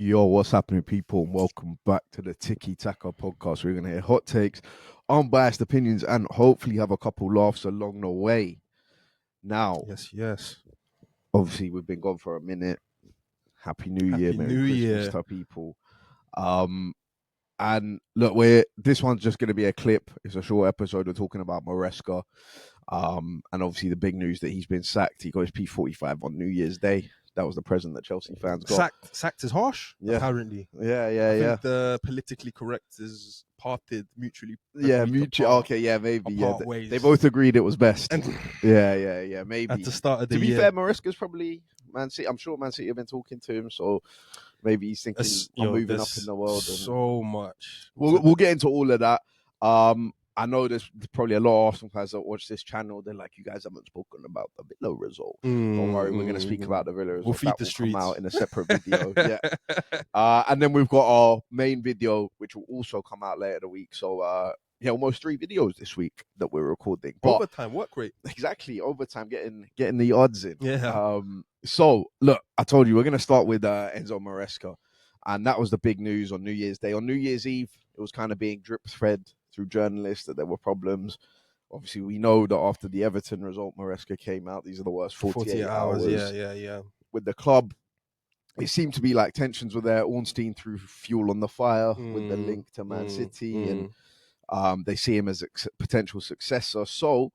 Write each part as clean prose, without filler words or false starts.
Yo, what's happening, people? And welcome back to the Tiki Taka podcast. We're going to hear hot takes, unbiased opinions, and hopefully have a couple laughs along the way. Now, Yes. obviously, we've been gone for a minute. Happy New Year, Merry Christmas to people. And look, this one's just going to be a clip. It's a short episode. We're talking about Maresca. And obviously the big news that he's been sacked. He got his P45 on New Year's Day. That was the present that Chelsea fans got. Sacked is harsh, apparently. Yeah. I think the politically correct is parted mutually. Okay, maybe. Ways. They both agreed it was best. yeah, maybe. At the start of the year. To be fair, Maresca's probably Man City. I'm sure Man City have been talking to him, so maybe he's thinking I'm moving up in the world. So much. We'll get into all of that. I know there's probably a lot of Arsenal fans that watch this channel. They're like, you guys haven't spoken about the Villa result. Don't worry, we're going to speak about the Villa result. We'll feed the streets. Come out in a separate video. And then we've got our main video, which will also come out later the week. So, almost 3 videos this week that we're recording. But overtime work rate. Exactly, overtime, getting the odds in. Yeah. So, look, I told you, we're going to start with Enzo Maresca. And that was the big news on New Year's Day. On New Year's Eve, it was kind of being drip-fed through journalists that there were problems. Obviously, we know that after the Everton result, Maresca came out. These are the worst 48 hours. Yeah. With the club, it seemed to be like tensions were there. Ornstein threw fuel on the fire with the link to Man City. And they see him as a potential successor. So,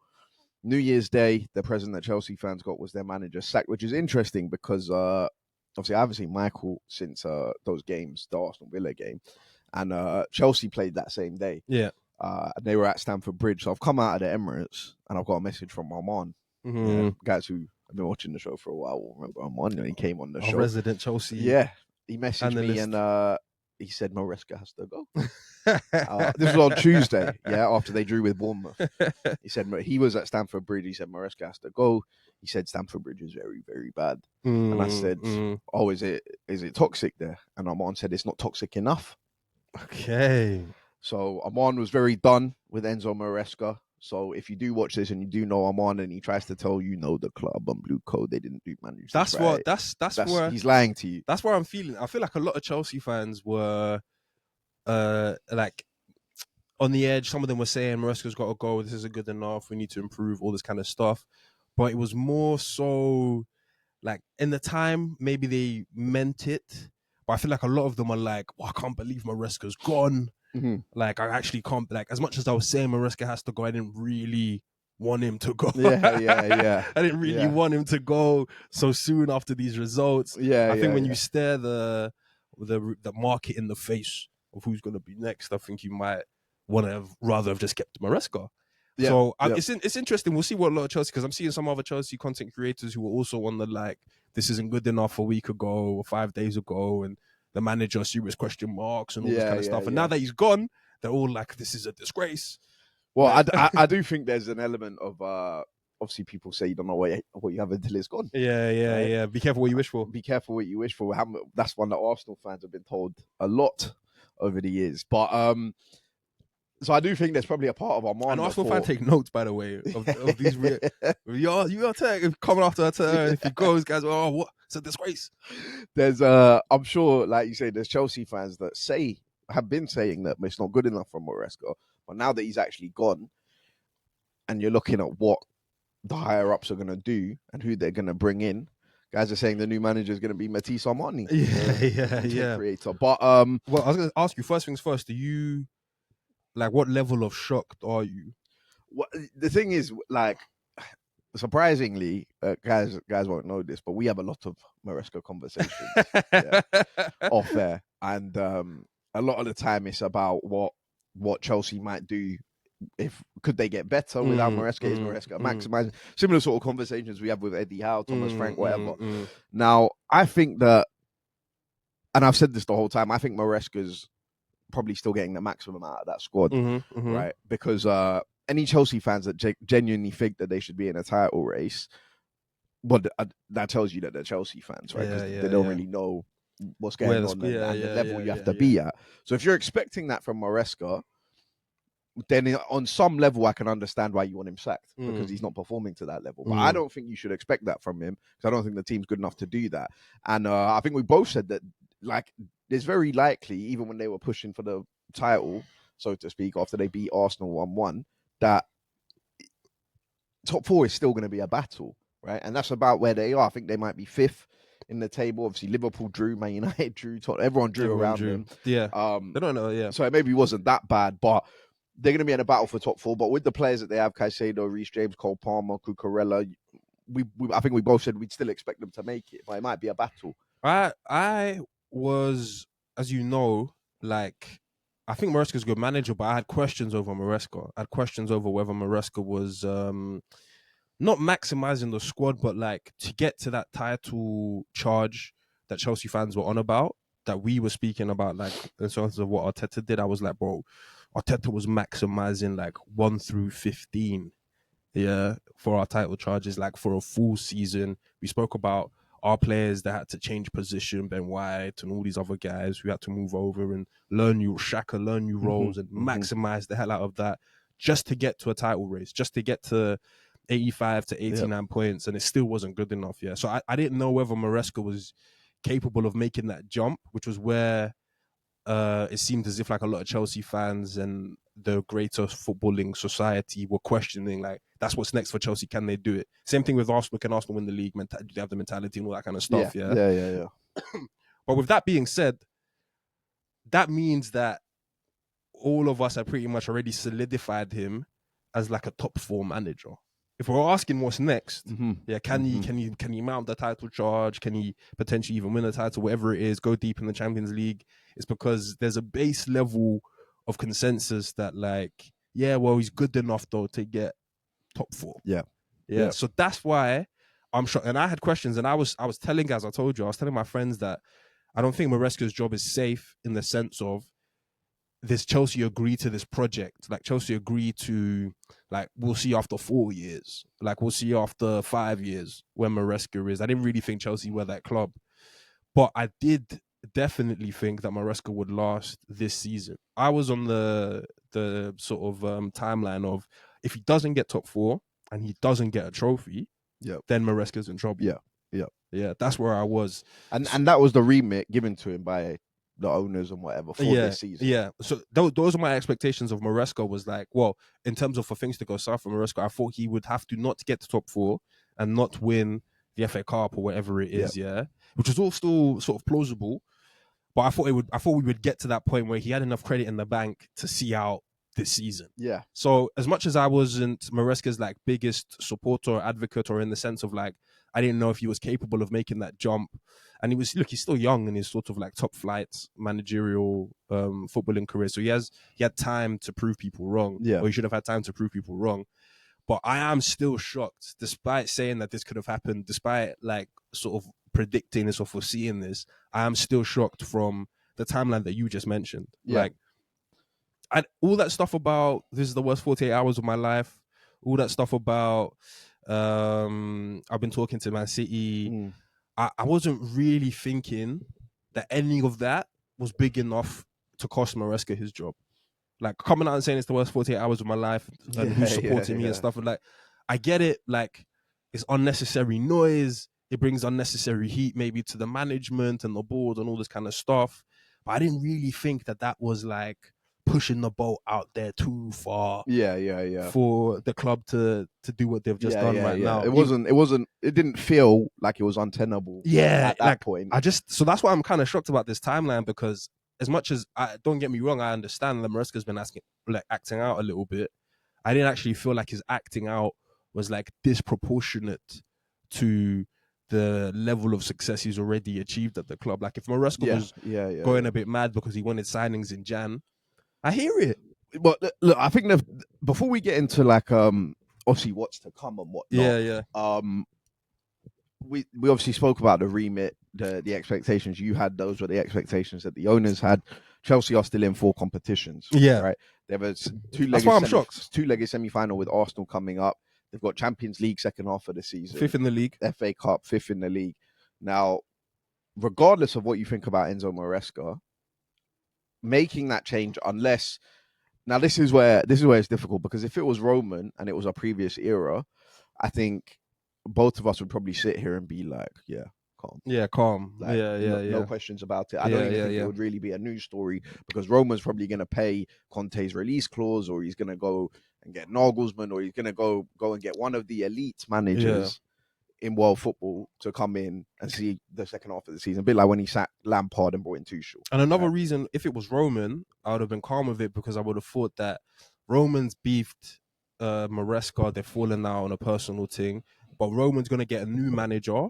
New Year's Day, the present that Chelsea fans got was their manager sacked, which is interesting because obviously I haven't seen Michael since those games, the Arsenal Villa game. And Chelsea played that same day. Yeah. And they were at Stamford Bridge. So I've come out of the Emirates and I've got a message from Arman. Guys who have been watching the show for a while will remember Arman, and he came on the show. Resident Chelsea. Yeah. He messaged me and he said Maresca has to go. This was on Tuesday, after they drew with Bournemouth. He said he was at Stamford Bridge. He said Maresca has to go. He said Stamford Bridge is very, very bad. And I said, oh, is it toxic there? And Arman said it's not toxic enough. Okay. So Arman was very done with Enzo Maresca. So if you do watch this and you do know Arman and he tries to tell you, the club on Blue Code, they didn't do management. That's where he's lying to you. That's where I'm feeling. I feel like a lot of Chelsea fans were like on the edge. Some of them were saying Maresca's got to go. This isn't good enough. We need to improve, all this kind of stuff. But it was more so like in the time, maybe they meant it. But I feel like a lot of them are like, I can't believe Maresca's gone. Like, I actually can't, like, as much as I was saying Maresca has to go, I didn't really want him to go. Yeah. I didn't really want him to go so soon after these results. I think when you stare the market in the face of who's going to be next, I think you might want to rather have just kept Maresca. It's interesting. We'll see what a lot of Chelsea, because I'm seeing some other Chelsea content creators who were also on the like, this isn't good enough a week ago or 5 days ago, and the manager serious question marks and all this kind of stuff. And now that he's gone, they're all like, this is a disgrace. Well, I do think there's an element of obviously people say you don't know what you have until it's gone. Yeah. Be careful what you wish for. Be careful what you wish for. That's one that Arsenal fans have been told a lot over the years. But so I do think there's probably a part of Arman. And Arsenal fans take notes, by the way, of these. You're coming after her. If he goes, guys, what? It's a disgrace. There's I'm sure, like you say, there's Chelsea fans that have been saying that it's not good enough from Maresca. But now that he's actually gone, and you're looking at what the higher ups are going to do and who they're going to bring in, guys are saying the new manager is going to be Matisse Armani. Yeah. Creator. But well, I was going to ask you, first things first, like, what level of shocked are you? Well, the thing is, like, surprisingly, guys won't know this, but we have a lot of Maresca conversations off there, and a lot of the time it's about what Chelsea might do. Could they get better without Maresca? Is Maresca maximizing? Similar sort of conversations we have with Eddie Howe, Thomas Frank, whatever. Now, I think that, and I've said this the whole time, I think Maresca's probably still getting the maximum out of that squad, right? Because any Chelsea fans that genuinely think that they should be in a title race, well, that tells you that they're Chelsea fans, right? Because they don't really know what's going on and the level you have to be at. So if you're expecting that from Maresca, then on some level I can understand why you want him sacked, because he's not performing to that level. But I don't think you should expect that from him, because I don't think the team's good enough to do that. And I think we both said that, like, it's very likely, even when they were pushing for the title, so to speak, after they beat Arsenal 1-1, that top four is still going to be a battle, right? And that's about where they are. I think they might be fifth in the table. Obviously, Liverpool drew, Man United drew, everyone drew around them. Yeah, they don't know. Yeah, so it maybe wasn't that bad, but they're going to be in a battle for top four. But with the players that they have, Caicedo, Reece James, Cole Palmer, Cucurella, I think we both said we'd still expect them to make it, but it might be a battle. I was, as you know, like, I think Maresca's a good manager, but I had questions over Maresca. I had questions over whether Maresca was not maximizing the squad, but like to get to that title charge that Chelsea fans were on about, that we were speaking about, like in terms of what Arteta did. I was like, bro, Arteta was maximizing like 1 through 15, yeah, for our title charges, like for a full season. We spoke about our players that had to change position, Ben White and all these other guys who had to move over and learn new roles and maximize the hell out of that just to get to a title race, just to get to 85 to 89 points, and it still wasn't good enough. Yeah, so I didn't know whether Maresca was capable of making that jump, which was where it seemed as if like a lot of Chelsea fans and the greater footballing society were questioning, like, that's what's next for Chelsea. Can they do it? Same thing with Arsenal. Can Arsenal win the league? Do they have the mentality and all that kind of stuff? Yeah. But with that being said, that means that all of us have pretty much already solidified him as like a top 4 manager. If we're asking what's next, can he mount the title charge? Can he potentially even win a title, whatever it is, go deep in the Champions League? It's because there's a base level of consensus that, like, yeah, well, he's good enough though to get top 4. Yeah. So that's why I'm shocked. And I had questions, and I was telling guys, I was telling my friends that I don't think Maresca's job is safe in the sense of this Chelsea agree to this project. Like, Chelsea agree to, like, we'll see after 4 years. Like, we'll see after 5 years where Maresca is. I didn't really think Chelsea were that club. But I did definitely think that Maresca would last this season. I was on the sort of timeline of, if he doesn't get top 4 and he doesn't get a trophy, then Maresca's in trouble. Yeah. That's where I was. And that was the remit given to him by the owners and whatever for this season. Yeah. So those are my expectations of Maresca. Was like, well, in terms of for things to go south for Maresca, I thought he would have to not get to top 4 and not win the FA Cup or whatever it is, which is all still sort of plausible. But I thought we would get to that point where he had enough credit in the bank to see out this season. Yeah. So as much as I wasn't Maresca's like biggest supporter or advocate, or in the sense of like, I didn't know if he was capable of making that jump. And he's still young in his sort of like top flight managerial footballing career. So he had time to prove people wrong. Yeah. Or he should have had time to prove people wrong. But I am still shocked, despite saying that this could have happened, despite like sort of predicting this or foreseeing this, I am still shocked from the timeline that you just mentioned. Yeah. Like, all that stuff about this is the worst 48 hours of my life, all that stuff about I've been talking to Man City. I wasn't really thinking that any of that was big enough to cost Maresca his job. Like, coming out and saying it's the worst 48 hours of my life and who's supporting me and stuff. And like, I get it. Like, it's unnecessary noise. It brings unnecessary heat maybe to the management and the board and all this kind of stuff. But I didn't really think that was like pushing the boat out there too far. Yeah. For the club to do what they've just done now. It didn't feel like it was untenable. At that point. So that's why I'm kind of shocked about this timeline, because as much as don't get me wrong, I understand that Maresca's been acting out a little bit. I didn't actually feel like his acting out was like disproportionate to the level of success he's already achieved at the club. Like, if Maresca was going a bit mad because he wanted signings in Jan, I hear it. But look, I think before we get into like obviously what's to come and whatnot, we obviously spoke about the remit, the expectations you had. Those were the expectations that the owners had. Chelsea are still in 4 competitions. Right. There was two-legged semi-final with Arsenal coming up. They've got Champions League second half of the season. 5th in the league. FA Cup, 5th in the league. Now, regardless of what you think about Enzo Maresca, making that change, unless now this is where it's difficult, because if it was Roman and it was a previous era, I think both of us would probably sit here and be like, yeah, calm. Yeah, calm. Like, no questions about it. I don't even think it would really be a news story because Roman's probably going to pay Conte's release clause, or he's going to go and get Nagelsmann, or he's going to go and get one of the elite managers in world football to come in and see the second half of the season. A bit like when he sacked Lampard and brought in Tuchel. And another reason, if it was Roman, I would have been calm with it because I would have thought that Roman's beefed Maresca. They're falling out on a personal thing, but Roman's going to get a new manager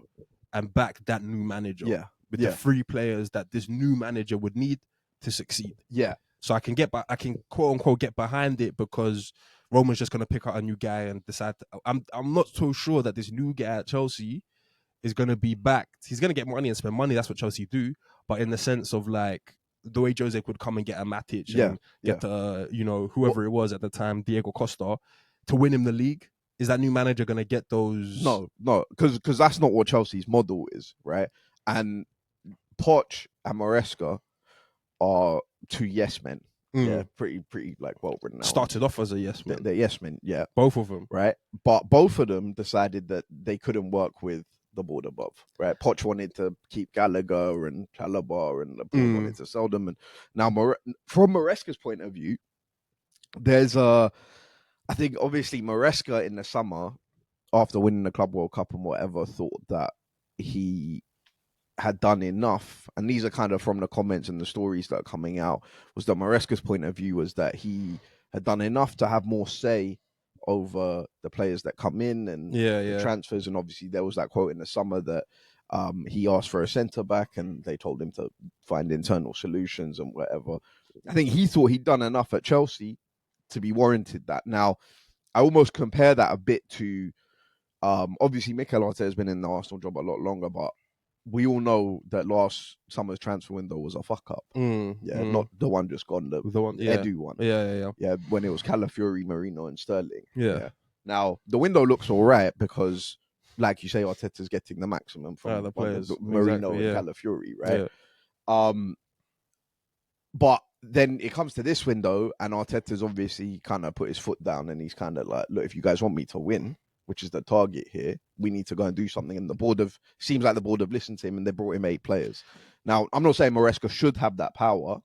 and back that new manager with the 3 players that this new manager would need to succeed. Yeah. So I can quote unquote get behind it because Roman's just going to pick out a new guy and decide. I'm not so sure that this new guy at Chelsea is going to be backed. He's going to get money and spend money. That's what Chelsea do. But in the sense of like the way Jose would come and get a Matic and get whoever it was at the time, Diego Costa, to win him the league. Is that new manager going to get those? No, because that's not what Chelsea's model is, right? And Poch and Maresca are 2 yes men. Yeah, pretty like well written. Started off as a yes man. They're yes men, yeah. Both of them, right? But both of them decided that they couldn't work with the board above, right? Poch wanted to keep Gallagher and Chalobah, and Laporte wanted to sell them. And now, from Maresca's point of view, there's I think obviously Maresca in the summer, after winning the Club World Cup and whatever, thought that he had done enough, and these are kind of from the comments and the stories that are coming out, was that Maresca's point of view was that he had done enough to have more say over the players that come in and the transfers. And obviously there was that quote in the summer that he asked for a centre-back and they told him to find internal solutions and whatever. I think he thought he'd done enough at Chelsea to be warranted that. Now, I almost compare that a bit to, obviously Mikel Arteta has been in the Arsenal job a lot longer, but we all know that last summer's transfer window was a fuck up. Not the one just gone, the one, Edu one. Yeah, when it was Calafiori, Marino, and Sterling. Yeah. Now the window looks all right because, like you say, Arteta's getting the maximum from the players, Marino and Calafiori, right? Yeah. But then it comes to this window, and Arteta's obviously kind of put his foot down, and he's kind of like, look, if you guys want me to win, which is the target here, we need to go and do something. And seems like the board have listened to him and they brought him 8 players. Now, I'm not saying Maresca should have that power,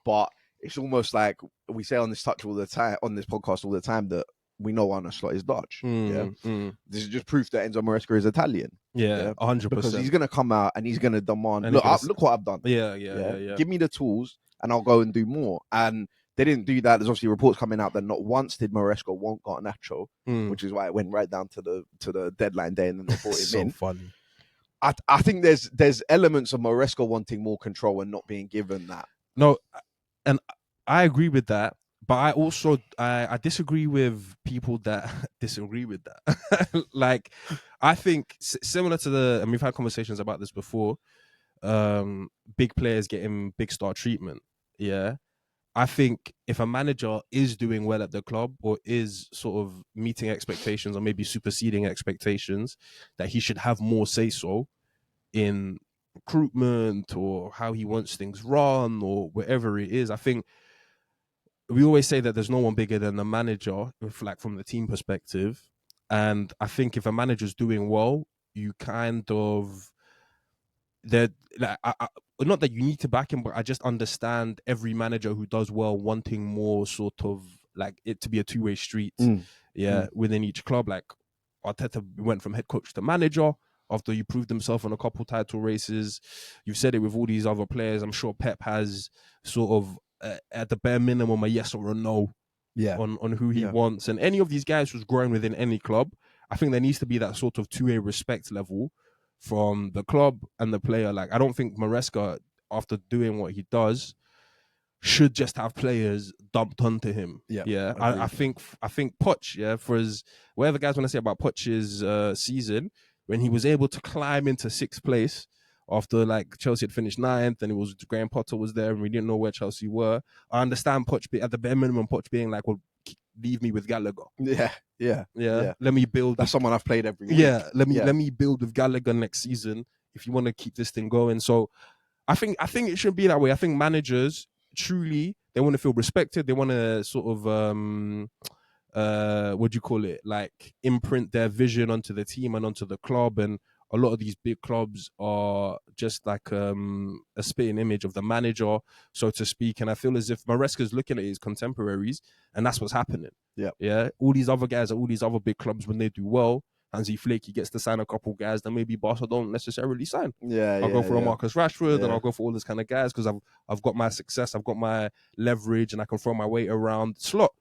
but it's almost like we say on this podcast all the time, that we know Arne Slot is Dutch. This is just proof that Enzo Maresca is Italian. 100%. Because he's going to come out and he's going to demand, look what I've done. Yeah. Give me the tools and I'll go and do more. And they didn't do that. There's obviously reports coming out that not once did Maresca want Garnacho, which is why it went right down to the deadline day and then they brought him in. So funny. I think there's elements of Maresca wanting more control and not being given that. No, and I agree with that, but I also I disagree with people that disagree with that. Like, I think similar to and we've had conversations about this before. Big players getting big star treatment. Yeah. I think if a manager is doing well at the club or is sort of meeting expectations or maybe superseding expectations, that he should have more say-so in recruitment or how he wants things run or whatever it is. I think we always say that there's no one bigger than the manager, like from the team perspective. And I think if a manager's doing well, you kind of... that like not that you need to back him, but I just understand every manager who does well wanting more sort of like it to be a two-way street within each club. Like Arteta went from head coach to manager after you proved himself in a couple title races. You've said it with all these other players. I'm sure Pep has sort of at the bare minimum a yes or a no on who he wants. And any of these guys who's growing within any club, I think there needs to be that sort of two-way respect level from the club and the player. Like, I don't think Maresca, after doing what he does, should just have players dumped onto him. I think Poch, for his whatever guys want to say about Poch's season, when he was able to climb into 6th place after like Chelsea had finished 9th and it was Graham Potter was there and we didn't know where Chelsea were. I understand Poch at the bare minimum, Poch being like, well, leave me with Gallagher. Yeah. Let me build. That's someone I've played every week. Let me build with Gallagher next season if you want to keep this thing going. So I think it should be that way. I think managers truly, they want to feel respected. They want to sort of what do you call it? Like imprint their vision onto the team and onto the club. And a lot of these big clubs are just like a spitting image of the manager, so to speak. And I feel as if Maresca's looking at his contemporaries, and that's what's happening. Yeah. All these other guys at all these other big clubs, when they do well, Hansi Flick, he gets to sign a couple guys that maybe Barca don't necessarily sign. I'll go for a Marcus Rashford, and I'll go for all this kind of guys because I've got my success, I've got my leverage, and I can throw my weight around. Slot,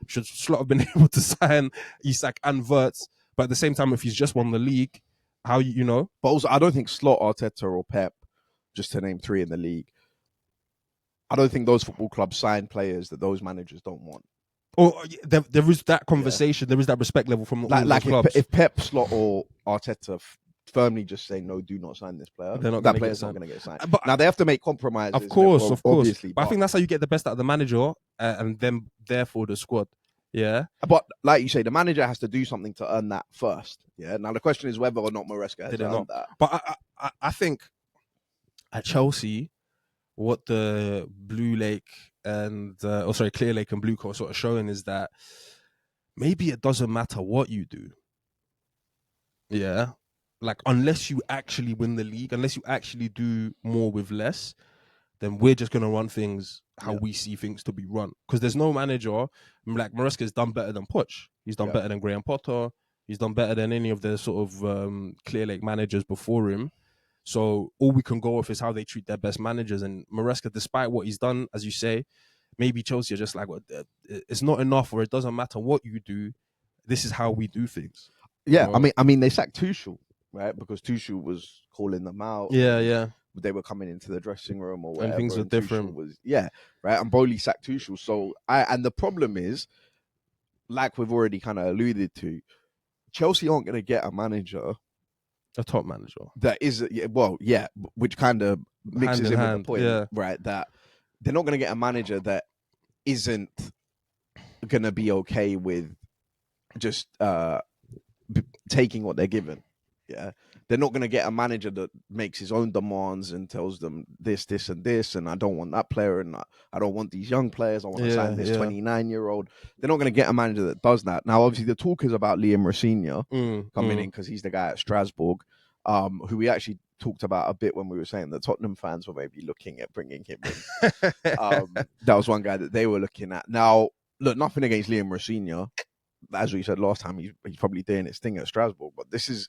should Slot have been able to sign Isak and Wirtz, but at the same time, if he's just won the league, how you know? But also, I don't think Slot, Arteta, or Pep, just to name 3 in the league, I don't think those football clubs sign players that those managers don't want. Or there is that conversation, there is that respect level from all those clubs. If Pep, Slot, or Arteta firmly just say no, do not sign this player, that player's not going to get signed. But now they have to make compromises. Of course, obviously. But I think that's how you get the best out of the manager and then therefore the squad. Yeah. But like you say, the manager has to do something to earn that first. Yeah. Now the question is whether or not Maresca has earned that. But I think at Chelsea, what the Clearlake and Blue Coat sort of showing is that maybe it doesn't matter what you do. Yeah. Like, unless you actually win the league, unless you actually do more with less, then we're just going to run things how we see things to be run. Because there's no manager, like Maresca's done better than Poch. He's done better than Graham Potter. He's done better than any of the sort of Clearlake managers before him. So all we can go with is how they treat their best managers. And Maresca, despite what he's done, as you say, maybe Chelsea are just like, well, it's not enough, or it doesn't matter what you do. This is how we do things. Yeah, you know? I mean, they sacked Tuchel, right? Because Tuchel was calling them out. Yeah. They were coming into the dressing room or whatever. And things were different. Right? And Bowley sacked Tuchel. So and the problem is, like we've already kind of alluded to, Chelsea aren't going to get a manager, a top manager that is, which kind of mixes in with the point, right? That they're not going to get a manager that isn't going to be okay with just taking what they're given. Yeah, they're not going to get a manager that makes his own demands and tells them this, and this, and I don't want that player, and I don't want these young players. I want to sign this 29-year-old. They're not going to get a manager that does that. Now, obviously, the talk is about Liam Rosenior coming in because he's the guy at Strasbourg, who we actually talked about a bit when we were saying that Tottenham fans were maybe looking at bringing him in. That was one guy that they were looking at. Now, look, nothing against Liam Rosenior. As we said last time, he's probably doing his thing at Strasbourg, but this is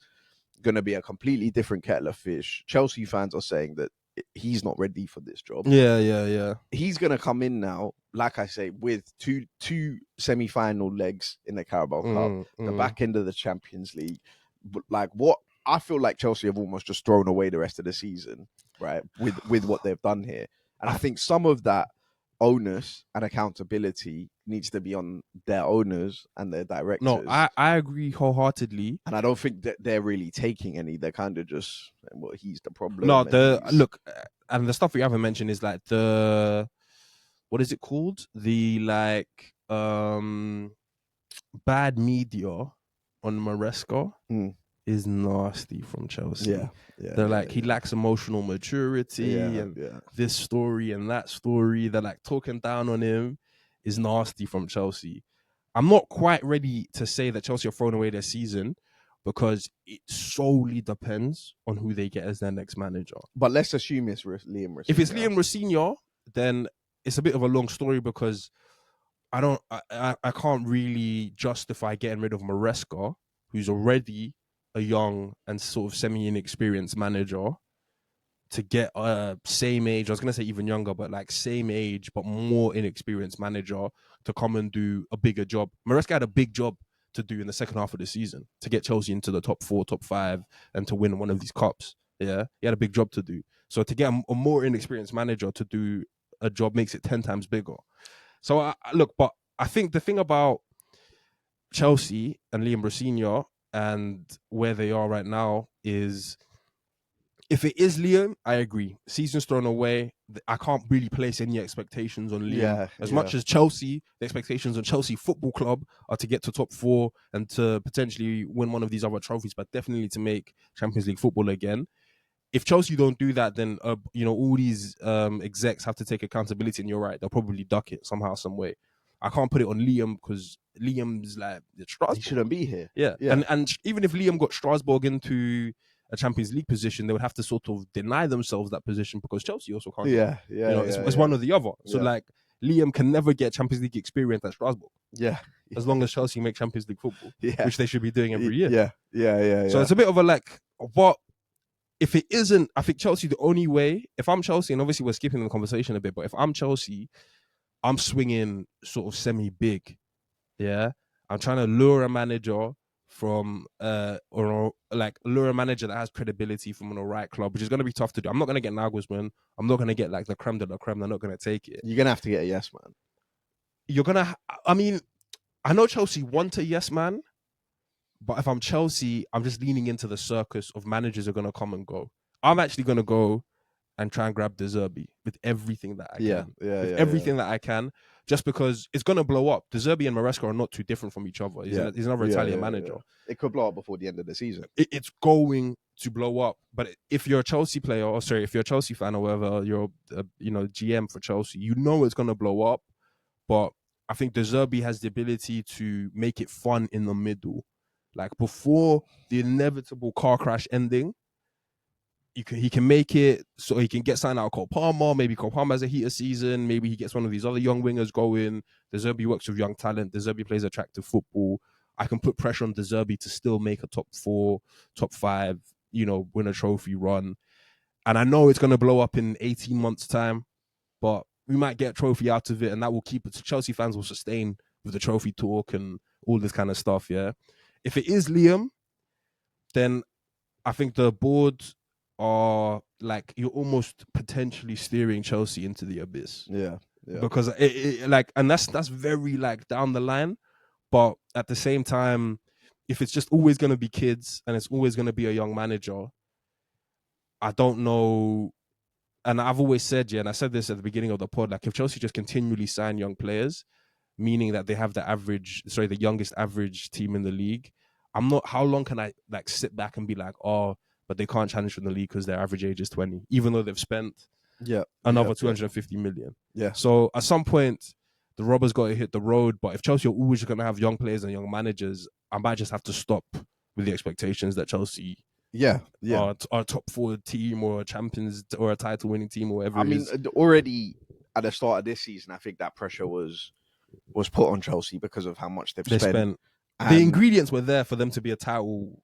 going to be a completely different kettle of fish. Chelsea fans are saying that he's not ready for this job. Yeah. He's going to come in now, like I say, with two semi-final legs in the Carabao Cup, the back end of the Champions League. But like, what I feel like Chelsea have almost just thrown away the rest of the season, right? With what they've done here, and I think some of that onus and accountability needs to be on their owners and their directors. No, I agree wholeheartedly. And I don't think that they're really taking any. They're kind of just, well, he's the problem. No, and the stuff we haven't mentioned is like what is it called? The bad media on Maresca is nasty from Chelsea. Yeah. They're he lacks emotional maturity and this story and that story. They're like talking down on him is nasty from Chelsea. I'm not quite ready to say that Chelsea are throwing away their season because it solely depends on who they get as their next manager. But let's assume it's Liam Rosenior. If it's Liam Rosenior, then it's a bit of a long story because I can't really justify getting rid of Maresca, who's already a young and sort of semi-inexperienced manager, to get a same age, I was going to say even younger, but like same age, but more inexperienced manager to come and do a bigger job. Maresca had a big job to do in the second half of the season to get Chelsea into the top 4, top 5 and to win one of these cups. Yeah, he had a big job to do. So to get a more inexperienced manager to do a job makes it 10 times bigger. So but I think the thing about Chelsea and Liam Rosenior and where they are right now is, if it is Liam, I agree. Season's thrown away. I can't really place any expectations on Liam. As much as Chelsea, the expectations on Chelsea Football Club are to get to top 4 and to potentially win one of these other trophies, but definitely to make Champions League football again. If Chelsea don't do that, then all these execs have to take accountability, and you're right, they'll probably duck it somehow, some way. I can't put it on Liam because Liam's like Strasbourg. He shouldn't be here. Yeah. And even if Liam got Strasbourg into a Champions League position, they would have to sort of deny themselves that position because Chelsea also can't. It's one or the other. So like Liam can never get Champions League experience at Strasbourg. Yeah. As long as Chelsea make Champions League football, which they should be doing every year. Yeah. So it's a bit of a like, but if it isn't, I think Chelsea, the only way, if I'm Chelsea, and obviously we're skipping the conversation a bit, but if I'm Chelsea, I'm swinging sort of semi-big. Yeah. I'm trying to lure a manager from, or like lure a manager that has credibility from an alright club, which is going to be tough to do. I'm not going to get Nagelsmann. I'm not going to get like the creme de la creme. They're not going to take it. You're going to have to get a yes man. You're going to, I mean, I know Chelsea want a yes man, but if I'm Chelsea, I'm just leaning into the circus of managers are going to come and go. I'm actually going to go and try and grab De Zerbi with everything that I can. Everything that I can, just because it's going to blow up. De Zerbi and Maresca are not too different from each other. He's another Italian manager. It could blow up before the end of the season. It's going to blow up. But if you're a Chelsea player, or sorry, if you're a Chelsea fan or whatever, you're GM for Chelsea, you know it's going to blow up. But I think De Zerbi has the ability to make it fun in the middle. Like before the inevitable car crash ending, he can make it so he can get signed out of Cole Palmer. Maybe Cole Palmer has a heater season. Maybe he gets one of these other young wingers going. De Zerbi works with young talent. De Zerbi plays attractive football. I can put pressure on De Zerbi to still make a top 4, top 5, win a trophy run. And I know it's going to blow up in 18 months' time, but we might get a trophy out of it, and that will keep it. So Chelsea fans will sustain with the trophy talk and all this kind of stuff, yeah? If it is Liam, then I think the board are like, you're almost potentially steering Chelsea into the abyss. Yeah. Because and that's very like down the line, but at the same time, if it's just always going to be kids and it's always going to be a young manager, I don't know. And I've always said, and I said this at the beginning of the pod, like if Chelsea just continually sign young players, meaning that they have the youngest average team in the league, how long can I like sit back and be like, oh, but they can't challenge from the league because their average age is 20, even though they've spent another 250 million. Yeah. So at some point, the rubber's got to hit the road. But if Chelsea are always going to have young players and young managers, I might just have to stop with the expectations that Chelsea are a top 4 team or a champions or a title winning team or whatever. I mean, already at the start of this season, I think that pressure was put on Chelsea because of how much they've spent. The ingredients were there for them to be a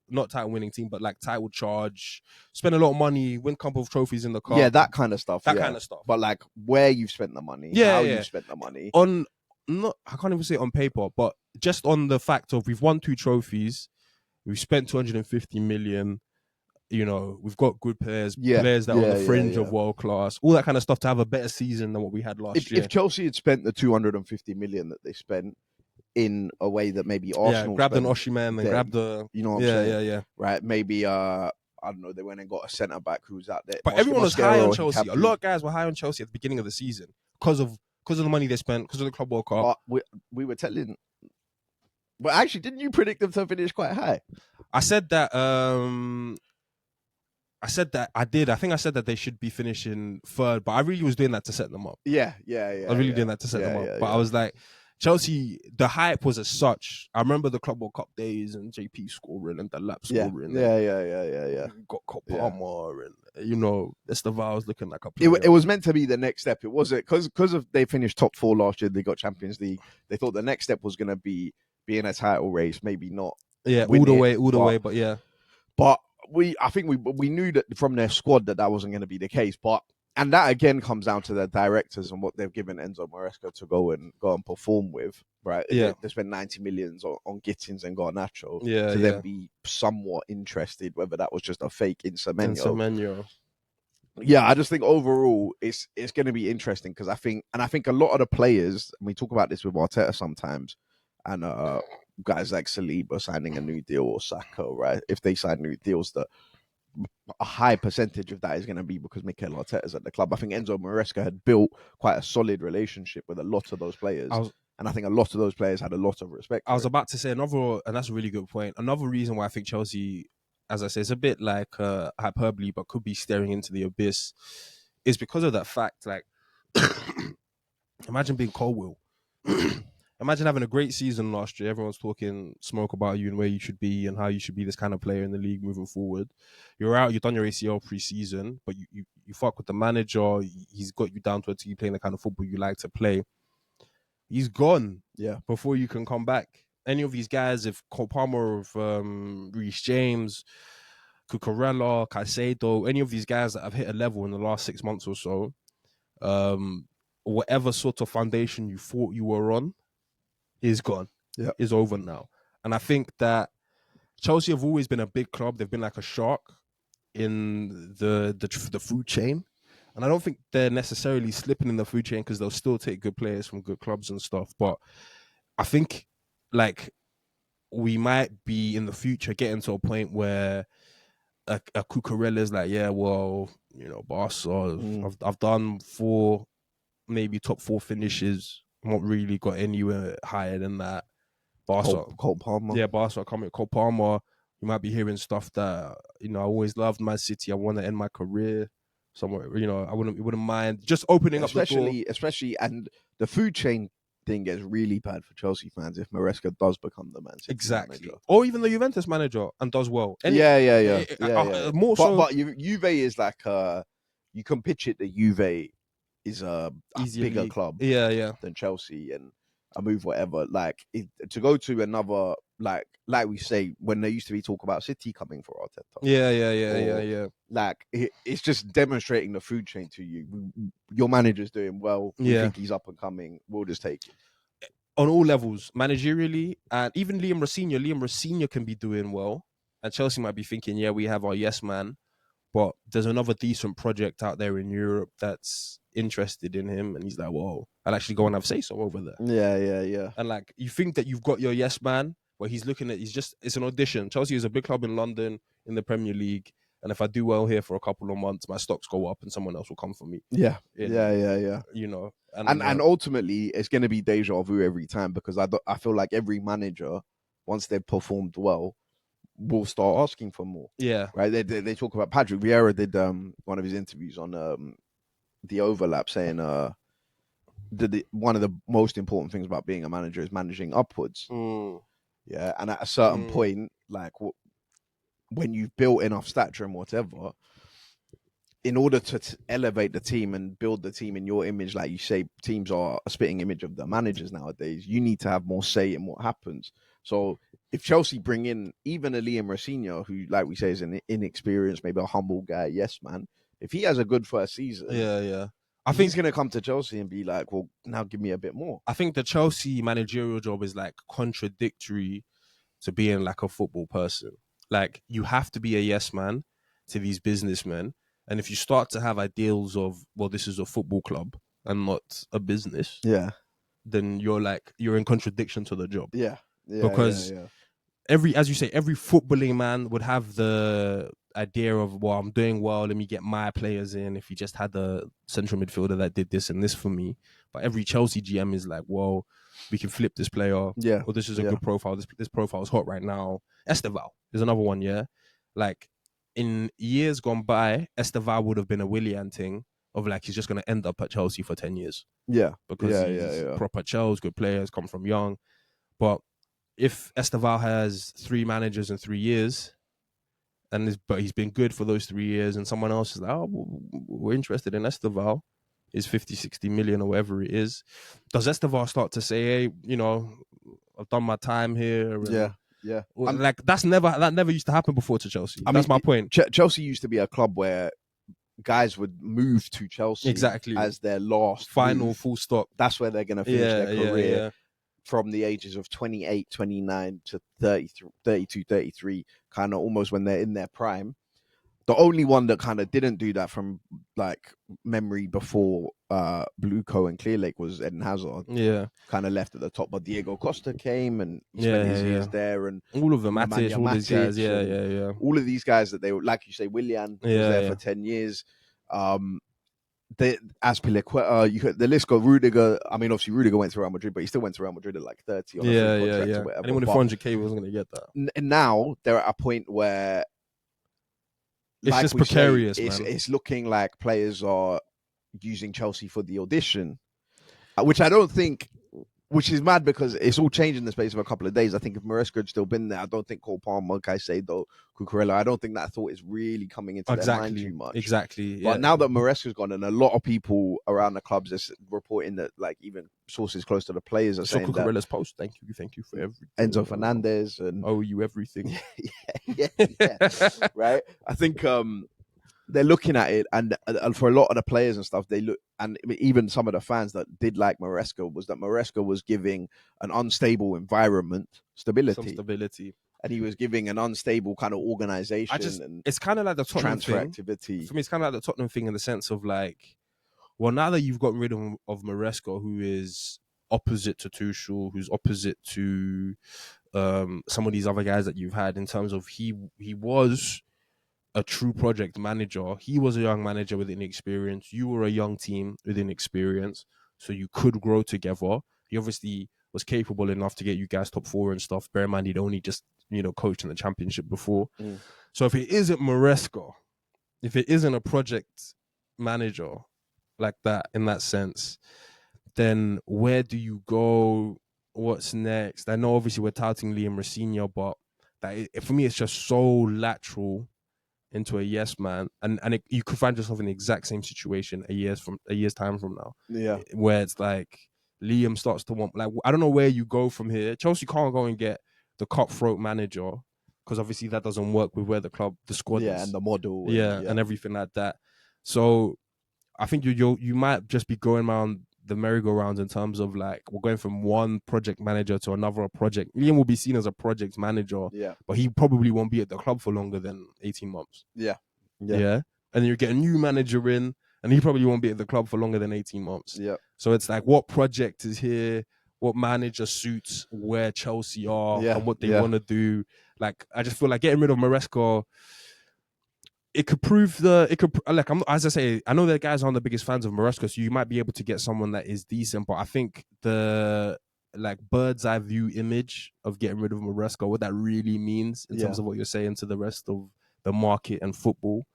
not title winning team, but like title charge, spend a lot of money, win a couple of trophies in the cup. Yeah, that kind of stuff. Kind of stuff. But like where you've spent the money, how you've spent the money. I can't even say it on paper, but just on the fact of we've won 2 trophies, we've spent 250 million, we've got good players, players that are on the fringe of world class, all that kind of stuff to have a better season than what we had last year. If Chelsea had spent the 250 million that they spent in a way that maybe Arsenal grabbed an Osimhen and grabbed the, saying? Right, maybe I don't know, they went and got a centre back who's out there. But everyone was high on Chelsea. A lot of guys were high on Chelsea at the beginning of the season because of the money they spent, because of the Club World Cup. We were telling. But actually, didn't you predict them to finish quite high? I said that. I did. I think I said that they should be finishing 3rd, but I really was doing that to set them up. Yeah. I was really doing that to set them up. But I was like, Chelsea, the hype was as such. I remember the Club World Cup days and JP scoring and the lap scoring. Yeah. Got Cole Palmer and Esteval's looking like a player. It was meant to be the next step. It wasn't because of they finished top 4 last year. They got Champions League. They thought the next step was going to be in a title race. Maybe not. Yeah, all the way. But yeah. But I think we knew that from their squad that wasn't going to be the case. And that again comes down to the directors and what they've given Enzo Maresca to go and perform with, right? Yeah, they spent 90 millions on Gittins and Garnacho to then be somewhat interested, whether that was just a fake Semenyo. Yeah, I just think overall it's going to be interesting because I think a lot of the players, and we talk about this with Arteta sometimes, and guys like Saliba signing a new deal or Saka, right? If they sign new deals, that a high percentage of that is going to be because Mikel Arteta's at the club. I think Enzo Maresca had built quite a solid relationship with a lot of those players. And I think a lot of those players had a lot of respect. I was about to say another, and that's a really good point. Another reason why I think Chelsea, as I say, it's a bit like hyperbole, but could be staring into the abyss, is because of that fact. Like, imagine being Colwill. imagine having a great season last year. Everyone's talking smoke about you and where you should be and how you should be this kind of player in the league moving forward. You're out, you've done your ACL pre-season, but you fuck with the manager. He's got you down to a team playing the kind of football you like to play. He's gone before you can come back. Any of these guys, if Cole Palmer, if Reece James, Cucurella, Caicedo, any of these guys that have hit a level in the last 6 months or so, whatever sort of foundation you thought you were on is gone. Yeah, is over now. And I think that Chelsea have always been a big club. They've been like a shark in the food chain. And I don't think they're necessarily slipping in the food chain because they'll still take good players from good clubs and stuff. But I think like we might be in the future getting to a point where a Cucurella is like, yeah, well, you know, Barca, I've done 4, maybe top 4 finishes. Not really got anywhere higher than that. Barca. Cole Palmer. Yeah, Barca coming. Cole Palmer. You might be hearing stuff that, you know, I always loved Man City. I want to end my career somewhere. You know, I wouldn't mind just opening up the door. Especially, and the food chain thing gets really bad for Chelsea fans if Maresca does become the Man City manager. Or even the Juventus manager and does well. Yeah. More so, but Juve is like you can pitch it that Juve is a bigger club, than Chelsea, and a move whatever. Like to go to another, like we say, when there used to be talk about City coming for Arteta. Yeah. Like it's just demonstrating the food chain to you. Your manager's doing well. We think he's up and coming. We'll just take it. On all levels, managerially, and even Liam Rosenior can be doing well, and Chelsea might be thinking, yeah, we have our yes man, but there's another decent project out there in Europe that's interested in him, and he's like, whoa, I'll actually go and have say so over there. Yeah. And like, you think that you've got your yes man, but he's looking at, it's an audition. Chelsea is a big club in London in the Premier League, and if I do well here for a couple of months, my stocks go up and someone else will come for me. Yeah. You know, and ultimately it's going to be deja vu every time, because I feel like every manager, once they've performed well, will start asking for more. Yeah. Right. They talk about Patrick Vieira did one of his interviews on the Overlap, saying one of the most important things about being a manager is managing upwards. Yeah, and at a certain point, like when you've built enough stature and whatever, in order to elevate the team and build the team in your image, like you say, teams are a spitting image of the managers nowadays. You need to have more say in what happens. So if Chelsea bring in even a Liam Rosenior, who, like we say, is an inexperienced, maybe a humble guy, yes, man, if he has a good first season, I think he's going to come to Chelsea and be like, well, now give me a bit more. I think the Chelsea managerial job is like contradictory to being like a football person. Like, you have to be a yes man to these businessmen. And if you start to have ideals of, well, this is a football club and not a business, then you're in contradiction to the job. Because as you say, every footballing man would have the idea of, well, I'm doing well, let me get my players in. If you just had the central midfielder that did this and this for me. But every Chelsea GM is like, well, we can flip this player. Or this is a good profile. This profile is hot right now. Esteval is another one, Like, in years gone by, Esteval would have been a Willian thing of like, he's just going to end up at Chelsea for 10 years. Because he's proper Chelsea, good players, come from young. But if Esteval has 3 managers in 3 years, but he's been good for those 3 years, and someone else is like, oh, we're interested in Esteval, is 50, 60 million or whatever it is. Does Esteval start to say, hey, you know, I've done my time here? And, like, that never used to happen before to Chelsea. That's my point. Chelsea used to be a club where guys would move to Chelsea as their last final move. Full stop. That's where they're going to finish their career. From the ages of 28, 29 to 32, 33, kind of almost when they're in their prime. The only one that kind of didn't do that from like memory before Blueco and Clearlake was Eden Hazard. Kind of left at the top, but Diego Costa came and he spent his years there, and all of them, Matic, all these guys, all of these guys that they were, like you say, Willian was there for 10 years. Azpilicueta, the list goes. Rudiger. I mean, obviously Rudiger went to Real Madrid, but he still went to Real Madrid at like 30 on a free contract or whatever. Anyone with 400k wasn't going to get that. And now they're at a point where it's just precarious. It's looking like players are using Chelsea for the audition, which I don't think which is mad because it's all changed in the space of a couple of days. I think if Maresca had still been there, I don't think Cole Palmer, Caicedo, Cucurella, I don't think that thought is really coming into their mind too much. Exactly. But now that Maresca's gone, and a lot of people around the clubs are reporting that, like, even sources close to the players are saying Cucurella's post, thank you for everything. Enzo Fernandez and owe you everything. yeah. Right. I think they're looking at it, and for a lot of the players and stuff, they look, and even some of the fans that did like Maresca, was that Maresca was giving an unstable environment stability, and he was giving an unstable kind of organization. And it's kind of like the Tottenham transfer thing. activity. For me, it's kind of like the Tottenham thing in the sense of like, well, now that you've gotten rid of Maresca, who is opposite to Tuchel, who's opposite to some of these other guys that you've had, in terms of he was a true project manager. He was a young manager with inexperience. You were a young team with inexperience, so you could grow together. He obviously was capable enough to get you guys top 4 and stuff. Bear in mind, he'd only just, coached in the Championship before. So if it isn't Maresca, if it isn't a project manager like that, in that sense, then where do you go? What's next? I know obviously we're touting Liam Rosenior, but for me, it's just so lateral into a yes man, and you could find yourself in the exact same situation a year's time from now. Yeah, where it's like Liam starts to want, like, I don't know where you go from here. Chelsea can't go and get the cutthroat manager because obviously that doesn't work with where the squad is, and the model, and everything like that. So I think you might just be going around the merry-go-rounds in terms of, like, we're going from one project manager to another project. Liam will be seen as a project manager, but he probably won't be at the club for longer than 18 months. Yeah. And then you get a new manager in, and he probably won't be at the club for longer than 18 months. So it's like, what project is here? What manager suits where Chelsea are and what they want to do? Like, I just feel like getting rid of Maresca, as I say, I know that guys aren't the biggest fans of Maresca, so you might be able to get someone that is decent, but I think the, like, bird's eye view image of getting rid of Maresca, what that really means in terms of what you're saying to the rest of the market and football,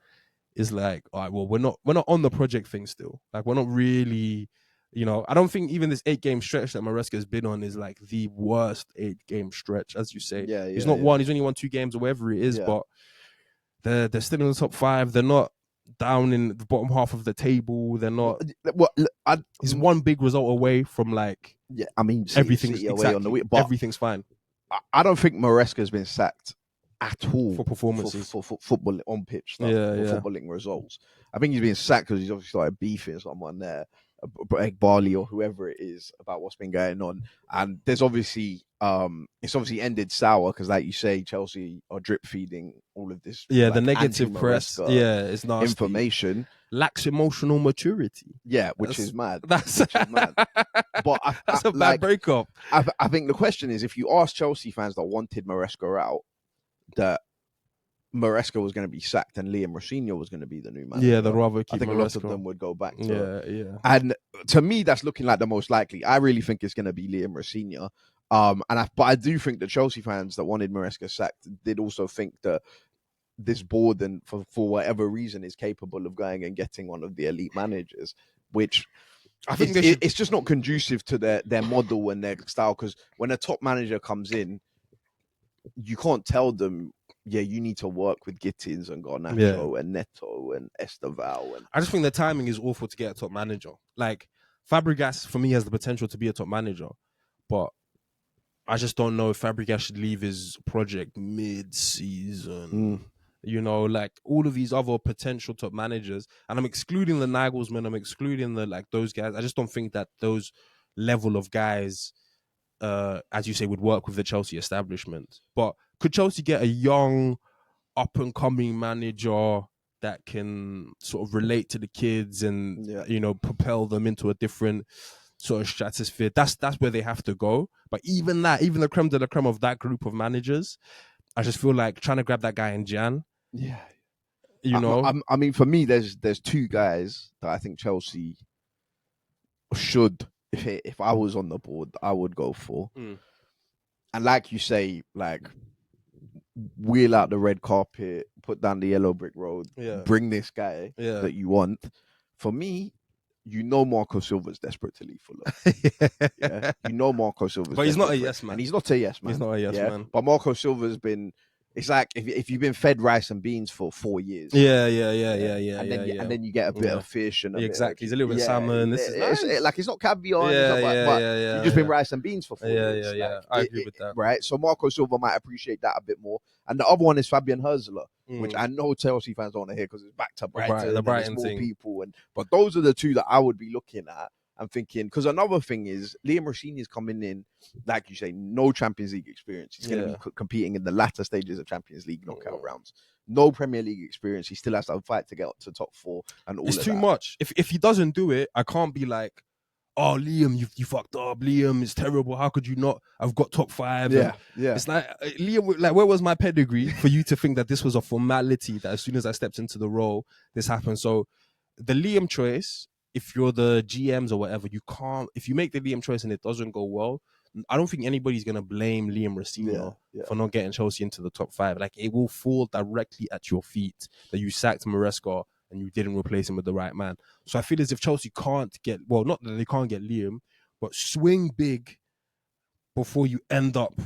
is like, all right, well, we're not on the project thing still. Like, we're not really, I don't think even this 8-game stretch that Maresca has been on is like the worst 8-game stretch, as you say. He's not won, he's only won 2 games or whatever it is, but they're still in the top 5. They're not down in the bottom half of the table. They're not. He's one big result away from, like, everything's away on the week, but everything's fine. I don't think Maresca has been sacked at all for performances, for football on pitch stuff, footballing results. I think he's been sacked because he's obviously started beefing someone there, Egg Barley or whoever it is, about what's been going on. And there's obviously it's obviously ended sour because, like you say, Chelsea are drip feeding all of this. The negative press, it's nasty. Information lacks emotional maturity. Which is mad. Which is mad. But that's a bad breakup. I think the question is, if you ask Chelsea fans that wanted Maresca out, that Maresca was going to be sacked and Liam Rosenior was going to be the new manager. They'd rather keep Maresca. A lot of them would go back to And to me, that's looking like the most likely. I really think it's going to be Liam Rosenior. But I do think the Chelsea fans that wanted Maresca sacked did also think that this board, and for whatever reason, is capable of going and getting one of the elite managers, which I think it's just not conducive to their model and their style. Because when a top manager comes in, you can't tell them, you need to work with Gittins and Garnacho and Neto and Esteval. And I just think the timing is awful to get a top manager. Like, Fabregas, for me, has the potential to be a top manager, but I just don't know if Fabregas should leave his project mid-season. Like, all of these other potential top managers, and I'm excluding the Nagelsmann, I'm excluding those guys. I just don't think that those level of guys, as you say, would work with the Chelsea establishment. But could Chelsea get a young, up-and-coming manager that can sort of relate to the kids and propel them into a different sort of stratosphere? That's where they have to go. But even the creme de la creme of that group of managers, I just feel like trying to grab that guy in Jan. I mean, for me, there's 2 guys that I think Chelsea should, if I was on the board, I would go for. And like you say, like, wheel out the red carpet, put down the yellow brick road, bring this guy that you want. For me, you know Marco Silva's desperate to leave Fulham. Yeah, you know Marco Silva's, but he's not a yes man. And he's not a yes man. He's not a yes man. But Marco Silva's been. It's like if you've been fed rice and beans for 4 years. Yeah. And then you get a bit of fish and exactly. It's a little bit of salmon. This is nice. Like it's not caviar. You've just been rice and beans for 4 years. Yeah. I agree with that. Right. So Marco Silva might appreciate that a bit more. And the other one is Fabian Hürzeler, which I know Chelsea fans don't want to hear because it's back to Brighton. The Brighton thing. People but those are the two that I would be looking at. I'm thinking, because another thing is Liam Rosenior is coming in, like you say, no Champions League experience. He's going to be competing in the latter stages of Champions League knockout rounds. No Premier League experience. He still has to fight to get up to top 4 and all. It's too much. If he doesn't do it, I can't be like, oh, Liam, you fucked up. Liam, it's terrible. How could you not? I've got top 5. Yeah. It's like, Liam, like, where was my pedigree for you to think that this was a formality, that as soon as I stepped into the role, this happened? So the Liam choice, if you're the GMs or whatever, you can't. If you make the Liam choice and it doesn't go well, I don't think anybody's gonna blame Liam Rosenior for not getting Chelsea into the top 5. Like, it will fall directly at your feet that you sacked Maresca and you didn't replace him with the right man. So I feel as if Chelsea can't get, well, not that they can't get Liam, but swing big before you end up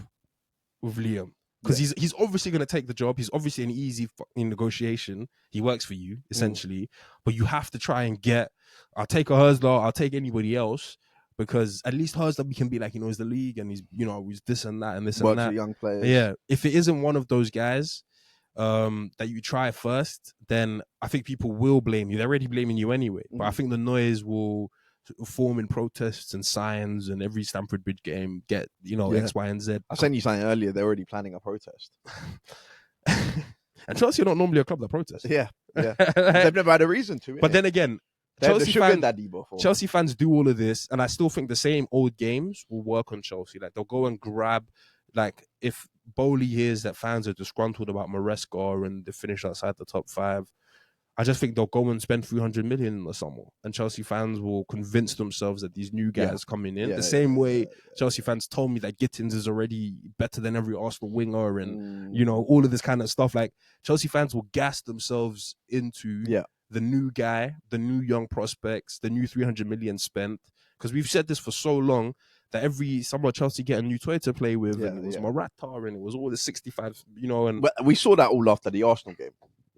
with Liam. Because he's obviously going to take the job. He's obviously an easy negotiation. He works for you, essentially. But you have to try and get, I'll take a Hürzeler, I'll take anybody else, because at least Hürzeler, we can be like, he knows the league and he's, he's this and that and this and that. Works with young players. Yeah. If it isn't one of those guys that you try first, then I think people will blame you. They're already blaming you anyway. But I think the noise will form in protests and signs, and every Stamford Bridge game get X, Y, and Z. I sent you something earlier. They're already planning a protest. And Chelsea are not normally a club that protests. Yeah. They've never had a reason to. But then again, Chelsea fans do all of this, and I still think the same old games will work on Chelsea. Like, they'll go and grab, like, if Bowley hears that fans are disgruntled about Maresca and they finish outside the top 5, I just think they'll go and spend 300 million in the summer, and Chelsea fans will convince themselves that these new guys coming in, the same way Chelsea fans told me that Gittins is already better than every Arsenal winger, and all of this kind of stuff. Like, Chelsea fans will gas themselves into the new guy, the new young prospects, the new 300 million spent, because we've said this for so long that every summer Chelsea get a new toy to play with, and it was Morata, and it was all the 65, and but we saw that all after the Arsenal game.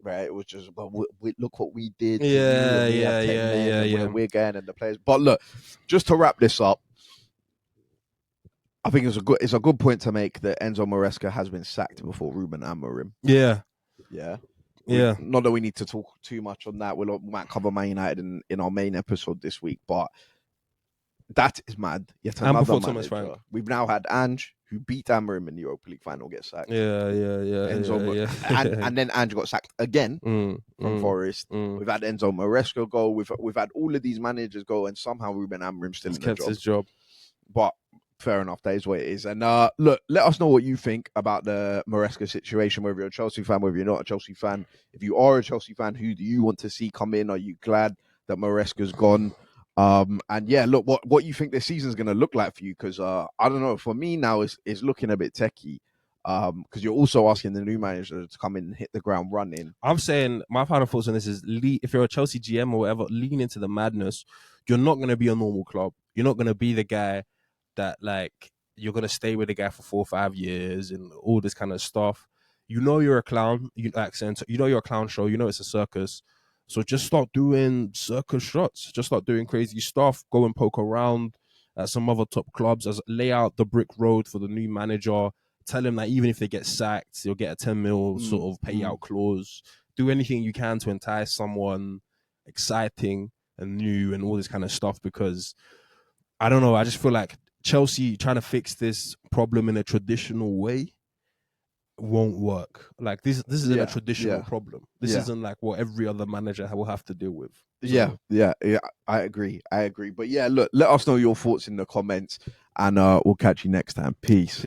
Right, it was just, look what we did. Yeah. We're going and the players. But look, just to wrap this up, I think it's a good point to make that Enzo Maresca has been sacked before Ruben Amorim. Yeah. Not that we need to talk too much on that. We might cover Man United in our main episode this week, but that is mad. Yet another manager. We've now had Ange, who beat Amorim in the Europa League final, get sacked. Enzo, and then Ange got sacked again from Forest. We've had Enzo Maresca go. We've had all of these managers go, and somehow Ruben Amorim still kept his job. But fair enough, that is what it is. And look, let us know what you think about the Maresca situation, whether you're a Chelsea fan, whether you're not a Chelsea fan. If you are a Chelsea fan, who do you want to see come in? Are you glad that Maresca's gone? And yeah, look, what you think this season's going to look like for you? Because I don't know, for me now it's looking a bit techie, because you're also asking the new manager to come in and hit the ground running. I'm saying my final thoughts on this is, if you're a Chelsea GM or whatever, lean into the madness. You're not going to be a normal club. You're not going to be the guy that, like, you're going to stay with the guy for 4 or 5 years and all this kind of stuff. You're a clown, you're a clown show, it's a circus. So just start doing circus shots. Just start doing crazy stuff. Go and poke around at some other top clubs. Lay out the brick road for the new manager. Tell him that even if they get sacked, you'll get a 10 mil sort of payout clause. Do anything you can to entice someone exciting and new and all this kind of stuff, because I don't know. I just feel like Chelsea trying to fix this problem in a traditional way won't work. Like, this isn't a traditional problem. This isn't like what every other manager will have to deal with. So. Yeah. I agree. But yeah, look, let us know your thoughts in the comments, and we'll catch you next time. Peace.